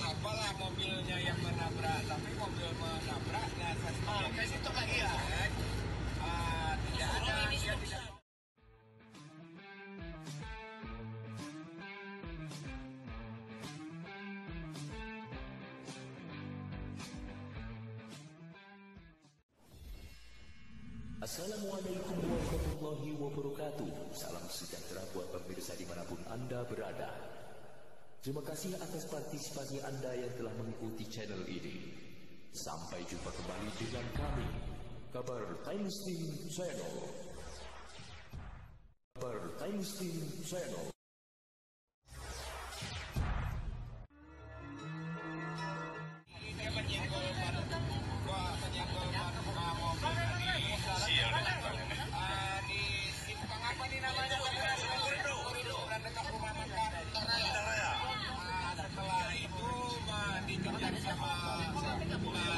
apalah mobilnya yang menabrak, tapi mobil menabraknya saya itu lagi ya. Tidak ada dia tidak. Assalamualaikum warahmatullahi wabarakatuh. Salam sejahtera buat pemirsa dimanapun Anda berada. Terima kasih atas partisipasi Anda yang telah mengikuti channel ini. Sampai jumpa kembali dengan kami, Kabar Time Muslim Channel. Kabar Time Muslim Channel.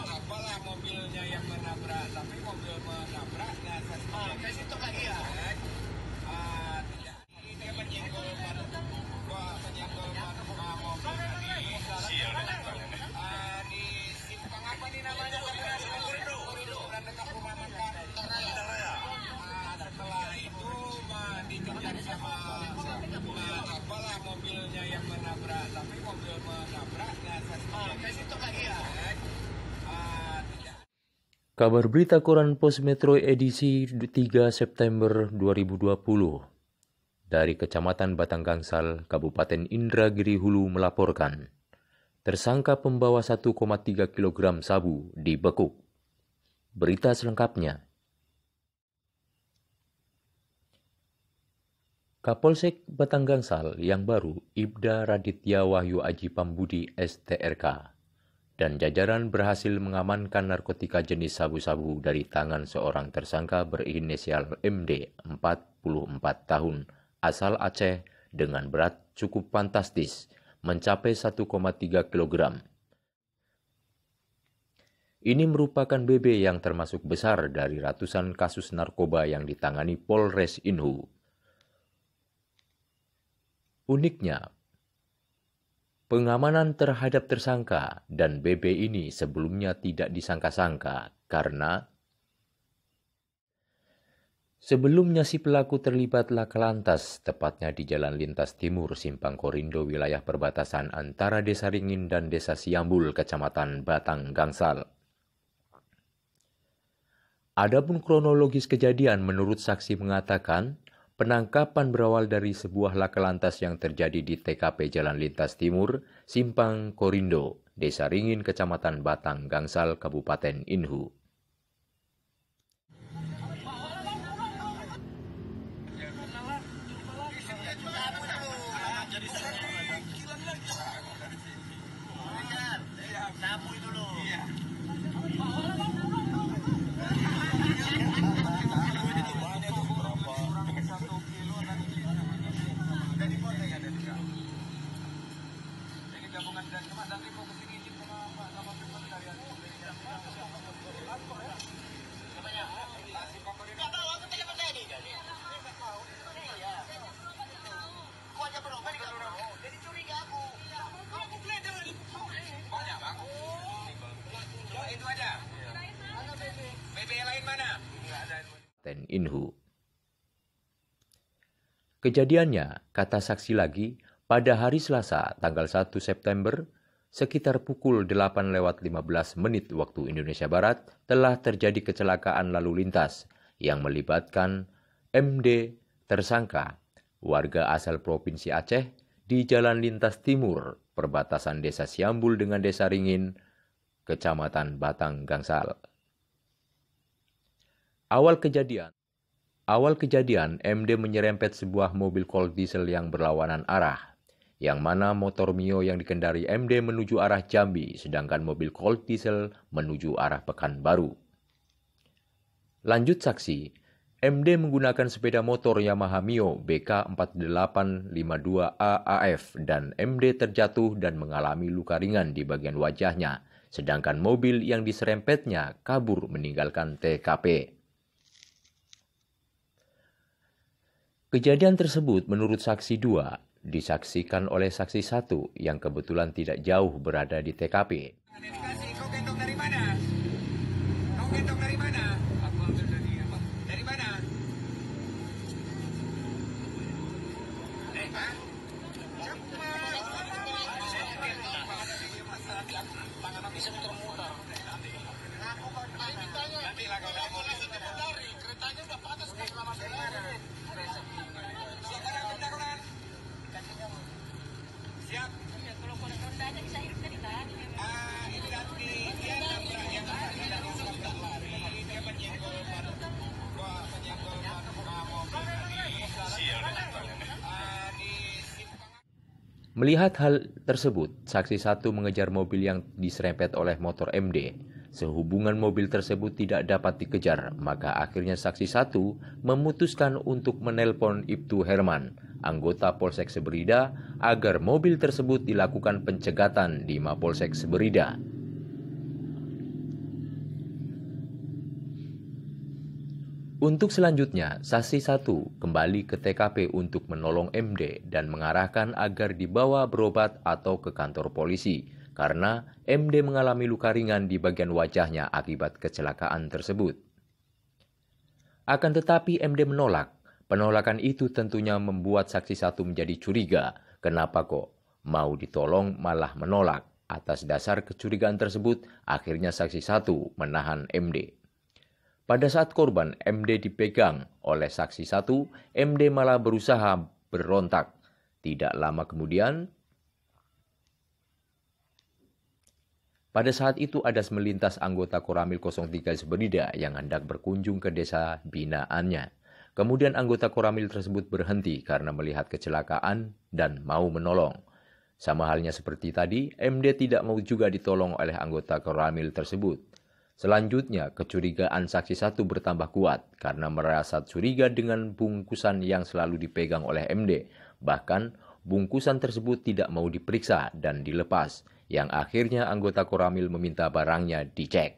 Apalah mobilnya yang menabrak, tapi mobil menabraknya saya itu lagi ya. Dia menyenggol mobil di simpang apa nih namanya? Koridor dekat rumah makan. Setelah itu dikejar sama apalah mobilnya yang menabrak, tapi mobil menabraknya saya itu lagi ya. Kabar Berita Koran Pos Metro edisi 3 September 2020 dari Kecamatan Batang Gangsal, Kabupaten Indragiri Hulu melaporkan tersangka pembawa 1,3 kg sabu dibekuk. Berita selengkapnya. Kapolsek Batang Gangsal yang baru, Ibda Raditya Wahyu Aji Pambudi STRK, dan jajaran berhasil mengamankan narkotika jenis sabu-sabu dari tangan seorang tersangka berinisial MD, 44 tahun, asal Aceh, dengan berat cukup fantastis, mencapai 1,3 kg. Ini merupakan BB yang termasuk besar dari ratusan kasus narkoba yang ditangani Polres Inhu. Uniknya, pengamanan terhadap tersangka dan BB ini sebelumnya tidak disangka-sangka karena sebelumnya si pelaku terlibat laka lantas, tepatnya di Jalan Lintas Timur Simpang Korindo, wilayah perbatasan antara Desa Ringin dan Desa Siambul, Kecamatan Batang Gangsal. Adapun kronologis kejadian menurut saksi mengatakan, penangkapan berawal dari sebuah laka lantas yang terjadi di TKP Jalan Lintas Timur, Simpang Korindo, Desa Ringin, Kecamatan Batang Gangsal, Kabupaten Inhu. Inhu. Kejadiannya, kata saksi lagi, pada hari Selasa tanggal 1 September, sekitar pukul 8:15 waktu Indonesia Barat, telah terjadi kecelakaan lalu lintas yang melibatkan MD, tersangka, warga asal Provinsi Aceh, di Jalan Lintas Timur, perbatasan Desa Siambul dengan Desa Ringin, Kecamatan Batang Gangsal. Awal kejadian, MD menyerempet sebuah mobil Colt diesel yang berlawanan arah, yang mana motor Mio yang dikendari MD menuju arah Jambi, sedangkan mobil Colt diesel menuju arah Pekanbaru. Lanjut saksi, MD menggunakan sepeda motor Yamaha Mio BK4852AAF dan MD terjatuh dan mengalami luka ringan di bagian wajahnya, sedangkan mobil yang diserempetnya kabur meninggalkan TKP. Kejadian tersebut menurut saksi 2 disaksikan oleh saksi satu yang kebetulan tidak jauh berada di TKP. Kau gendong dari mana? Kau gendong dari mana? Aku ambil dari apa? Dari mana? Hah? Tangan aku bisa muter-muter. Nanti lah kalau mau dari keretanya udah patas ke selama sekarang. Siap. Kalau ronda aja bisa hidup dari tadi. Ini nanti dia nabrak yang sudah lari, dia menyenggol mobil di simpang. Melihat hal tersebut, saksi satu mengejar mobil yang diserempet oleh motor MD. Sehubungan mobil tersebut tidak dapat dikejar, maka akhirnya saksi satu memutuskan untuk menelpon Ibtu Herman, anggota Polsek Seberida, agar mobil tersebut dilakukan pencegatan di Mapolsek Seberida. Untuk selanjutnya, saksi satu kembali ke TKP untuk menolong MD dan mengarahkan agar dibawa berobat atau ke kantor polisi, karena MD mengalami luka ringan di bagian wajahnya akibat kecelakaan tersebut. Akan tetapi MD menolak. Penolakan itu tentunya membuat saksi satu menjadi curiga. Kenapa kok mau ditolong malah menolak? Atas dasar kecurigaan tersebut, akhirnya saksi satu menahan MD. Pada saat korban MD dipegang oleh saksi satu, MD malah berusaha berontak. Tidak lama kemudian, pada saat itu ada melintas anggota Koramil 03 Seberida yang hendak berkunjung ke desa binaannya. Kemudian anggota Koramil tersebut berhenti karena melihat kecelakaan dan mau menolong. Sama halnya seperti tadi, MD tidak mau juga ditolong oleh anggota Koramil tersebut. Selanjutnya, kecurigaan saksi satu bertambah kuat karena merasa curiga dengan bungkusan yang selalu dipegang oleh MD. Bahkan, bungkusan tersebut tidak mau diperiksa dan dilepas, yang akhirnya anggota Koramil meminta barangnya dicek.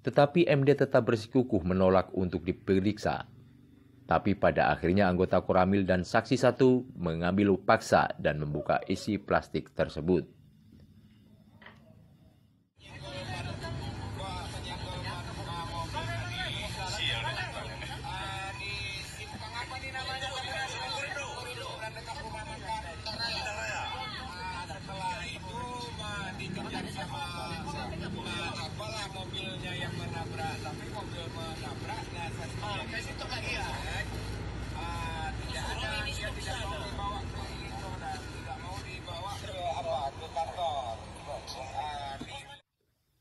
Tetapi MD tetap bersikukuh menolak untuk diperiksa. Tapi pada akhirnya anggota Koramil dan saksi satu mengambil paksa dan membuka isi plastik tersebut. Mobilnya yang menabrak, tapi mobil menabraknya ke situ lagi ya. Tidak ada, dia tidak mau dibawa ke itu dan tidak mau dibawa ke kantor.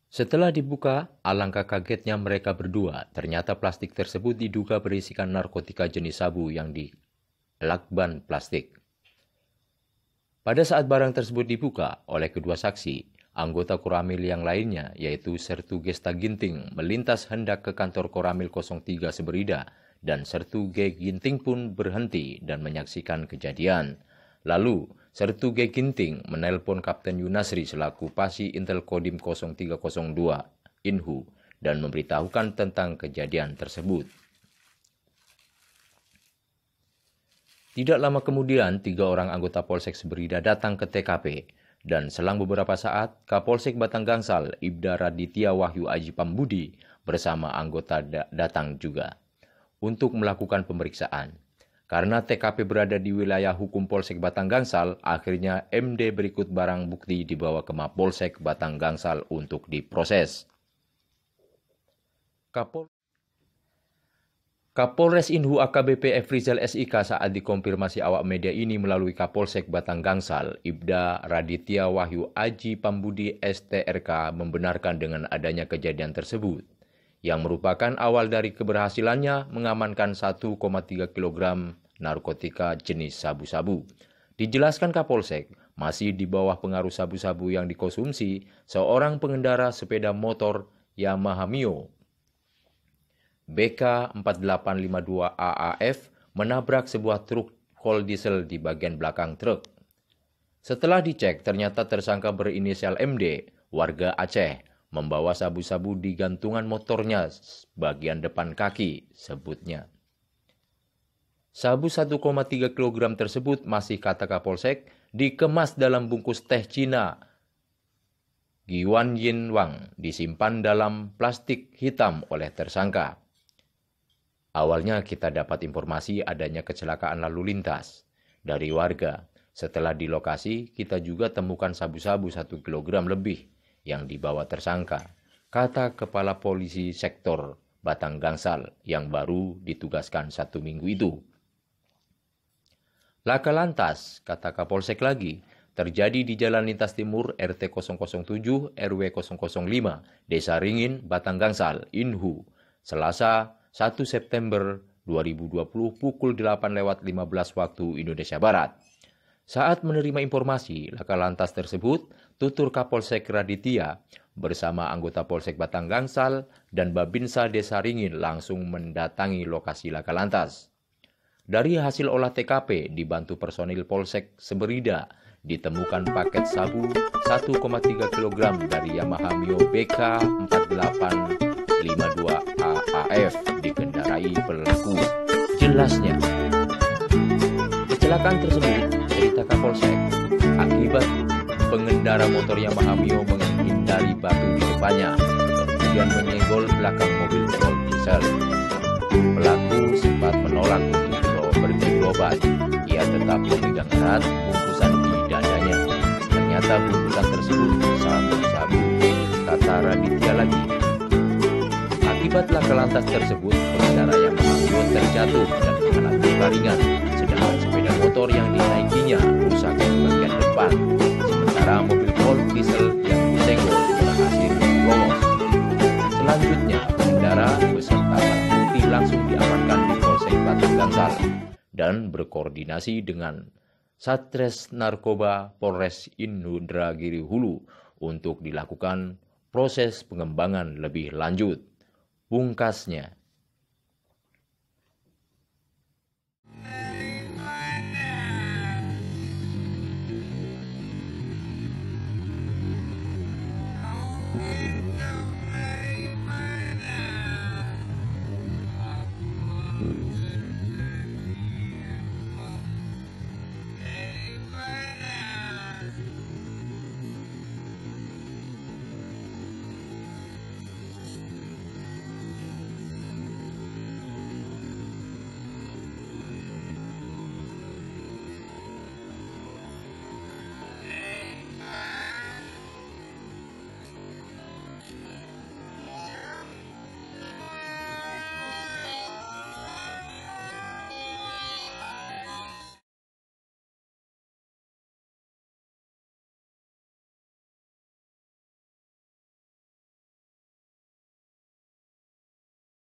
Setelah dibuka, alangkah kagetnya mereka berdua. Ternyata plastik tersebut diduga berisikan narkotika jenis sabu yang dilakban plastik. Pada saat barang tersebut dibuka oleh kedua saksi, anggota Koramil yang lainnya, yaitu Sertu Gesta Ginting, melintas hendak ke kantor Koramil 03 Seberida, dan Sertu G. Ginting pun berhenti dan menyaksikan kejadian. Lalu, Sertu G. Ginting menelpon Kapten Yunasri selaku Pasi Intel Kodim 0302 Inhu dan memberitahukan tentang kejadian tersebut. Tidak lama kemudian, 3 orang anggota Polsek Seberida datang ke TKP. Dan selang beberapa saat, Kapolsek Batang Gangsal, Ibda Raditya Wahyu Aji Pambudi, bersama anggota datang juga untuk melakukan pemeriksaan. Karena TKP berada di wilayah hukum Polsek Batang Gangsal, akhirnya MD berikut barang bukti dibawa ke Mapolsek Batang Gangsal untuk diproses. Kapolres Inhu AKBP Efrizal SIK saat dikonfirmasi awak media ini melalui Kapolsek Batang Gangsal, Ibda Raditya Wahyu Aji Pambudi STRK membenarkan dengan adanya kejadian tersebut, yang merupakan awal dari keberhasilannya mengamankan 1,3 kg narkotika jenis sabu-sabu. Dijelaskan Kapolsek, masih di bawah pengaruh sabu-sabu yang dikonsumsi, seorang pengendara sepeda motor Yamaha Mio BK 4852 AAF menabrak sebuah truk kol diesel di bagian belakang truk. Setelah dicek, ternyata tersangka berinisial MD, warga Aceh, membawa sabu-sabu di gantungan motornya bagian depan kaki, sebutnya. Sabu 1,3 kg tersebut masih kata Kapolsek dikemas dalam bungkus teh Cina Giwan Yin Wang disimpan dalam plastik hitam oleh tersangka. Awalnya kita dapat informasi adanya kecelakaan lalu lintas dari warga. Setelah di lokasi, kita juga temukan sabu-sabu 1 kg lebih yang dibawa tersangka, kata Kepala Polisi Sektor Batang Gansal yang baru ditugaskan 1 minggu itu. Laka lantas, kata Kapolsek lagi, terjadi di Jalan Lintas Timur RT 007 RW 005, Desa Ringin, Batang Gansal, Inhu, Selasa 1 September 2020 pukul 8:15 waktu Indonesia Barat. Saat menerima informasi laka lantas tersebut, tutur Kapolsek Raditya bersama anggota Polsek Batang Gansal dan Babinsa Desa Ringin langsung mendatangi lokasi laka lantas. Dari hasil olah TKP dibantu personil Polsek Seberida, ditemukan paket sabu 1,3 kg dari Yamaha Mio BK 4852 AAF dikendarai pelaku. Jelasnya, kecelakaan tersebut, cerita Kapolsek, akibat pengendara motor Yamaha Mio menghindari batu di depannya, kemudian menyenggol belakang mobil Volt diesel. Pelaku sempat menolak untuk pergi berobat. Ia tetap memegang erat bungkusan di dadanya. Ternyata bungkusan tersebut sabu-sabu, kata Raditya lagi. Akibat laka lantas tersebut, pengendara yang Mio terjatuh dan mengalami luka ringan, sedangkan sepeda motor yang dinaikinya rusak di bagian depan. Sementara mobil Volt diesel yang disenggol berhasil lolos. Selanjutnya, pengendara beserta barang bukti langsung diamankan di Polsek Batang Gansal dan berkoordinasi dengan Satres Narkoba Polres Indragiri Hulu untuk dilakukan proses pengembangan lebih lanjut. Pungkasnya,